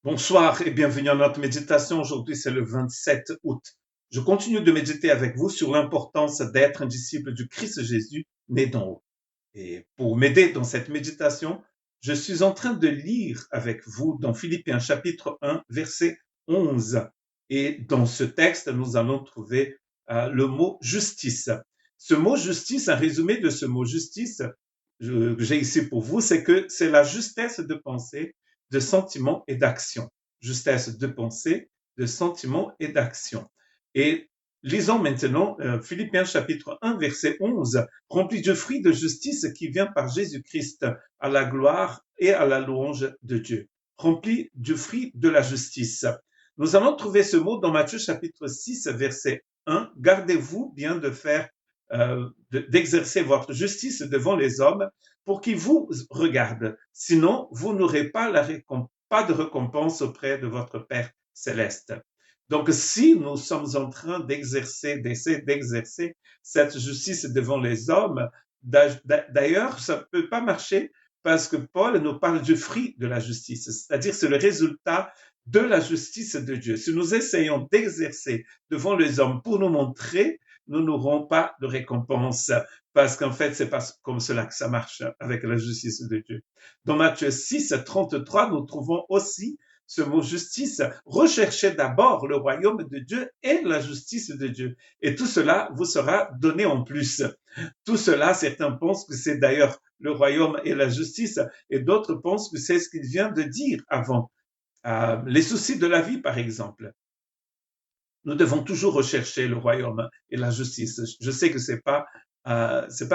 Bonsoir et bienvenue à notre méditation. Aujourd'hui, c'est le 27 août. Je continue de méditer avec vous sur l'importance d'être un disciple du Christ Jésus né d'en haut. Et pour m'aider dans cette méditation, je suis en train de lire avec vous dans Philippiens chapitre 1, verset 11. Et dans ce texte, nous allons trouver le mot justice. Ce mot justice, un résumé de ce mot justice que j'ai ici pour vous, c'est que c'est la justesse de pensée, de sentiments et d'action. Justesse de pensée, de sentiments et d'action. Et lisons maintenant Philippiens chapitre 1, verset 11, rempli de fruits de justice qui vient par Jésus-Christ à la gloire et à la louange de Dieu. Rempli du fruit de la justice. Nous allons trouver ce mot dans Matthieu chapitre 6, verset 1. Gardez-vous bien de faire d'exercer votre justice devant les hommes pour qu'ils vous regardent. Sinon, vous n'aurez pas de récompense auprès de votre Père céleste. Donc, si nous sommes en train d'essayer d'exercer cette justice devant les hommes, d'ailleurs, ça ne peut pas marcher parce que Paul nous parle du fruit de la justice, c'est-à-dire c'est le résultat de la justice de Dieu. Si nous essayons d'exercer devant les hommes pour nous montrer, nous n'aurons pas de récompense parce qu'en fait, c'est pas comme cela que ça marche avec la justice de Dieu. Dans Matthieu 6, 33, nous trouvons aussi ce mot justice. Recherchez d'abord le royaume de Dieu et la justice de Dieu. Et tout cela vous sera donné en plus. Tout cela, certains pensent que c'est d'ailleurs le royaume et la justice, et d'autres pensent que c'est ce qu'il vient de dire avant. Les soucis de la vie, par exemple. Nous devons toujours rechercher le royaume et la justice. Je sais que c'est pas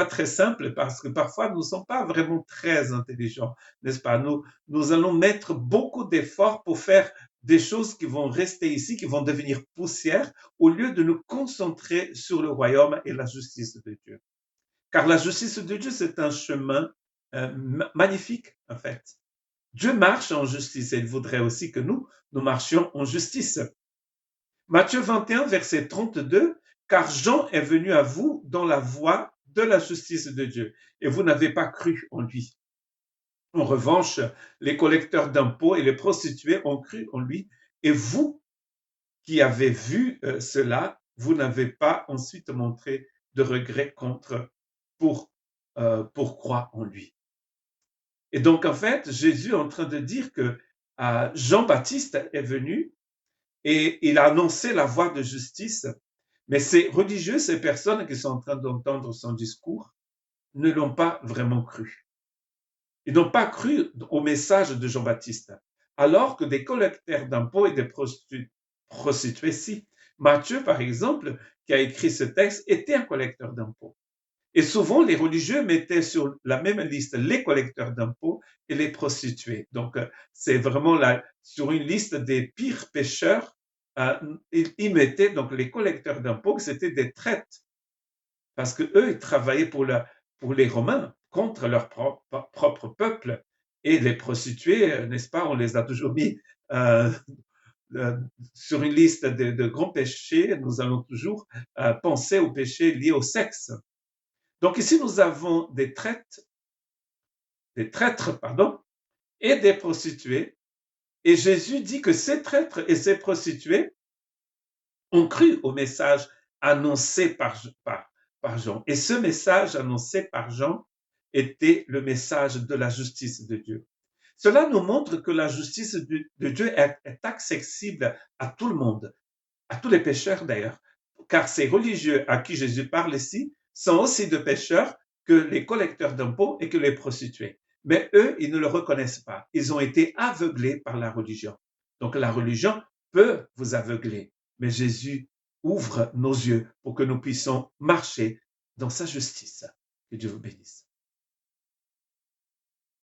très simple parce que parfois nous ne sommes pas vraiment très intelligents, n'est-ce pas? Nous allons mettre beaucoup d'efforts pour faire des choses qui vont rester ici, qui vont devenir poussière, au lieu de nous concentrer sur le royaume et la justice de Dieu. Car la justice de Dieu, c'est un chemin magnifique, en fait. Dieu marche en justice et il voudrait aussi que nous marchions en justice. Matthieu 21, verset 32, car Jean est venu à vous dans la voie de la justice de Dieu, et vous n'avez pas cru en lui. En revanche, les collecteurs d'impôts et les prostituées ont cru en lui, et vous qui avez vu cela, vous n'avez pas ensuite montré de regret pour croire en lui. Et donc, en fait, Jésus est en train de dire que Jean-Baptiste est venu et il a annoncé la voie de justice. Mais ces religieux, ces personnes qui sont en train d'entendre son discours, ne l'ont pas vraiment cru. Ils n'ont pas cru au message de Jean-Baptiste, alors que des collecteurs d'impôts et des prostituées, si. Matthieu, par exemple, qui a écrit ce texte, était un collecteur d'impôts. Et souvent, les religieux mettaient sur la même liste les collecteurs d'impôts et les prostituées. Donc, c'est vraiment sur une liste des pires pécheurs, ils mettaient donc les collecteurs d'impôts, que c'était des traîtres. Parce que eux, ils travaillaient pour les Romains, contre leur propre peuple. Et les prostituées, n'est-ce pas, on les a toujours mis euh, euh, sur une liste de grands péchés. Nous allons toujours penser aux péchés liés au sexe. Donc ici, nous avons des traîtres, pardon, et des prostituées. Et Jésus dit que ces traîtres et ces prostituées ont cru au message annoncé par Jean. Et ce message annoncé par Jean était le message de la justice de Dieu. Cela nous montre que la justice de Dieu est accessible à tout le monde, à tous les pécheurs d'ailleurs, car ces religieux à qui Jésus parle ici sont aussi de pécheurs que les collecteurs d'impôts et que les prostituées. Mais eux, ils ne le reconnaissent pas. Ils ont été aveuglés par la religion. Donc la religion peut vous aveugler, mais Jésus ouvre nos yeux pour que nous puissions marcher dans sa justice. Que Dieu vous bénisse.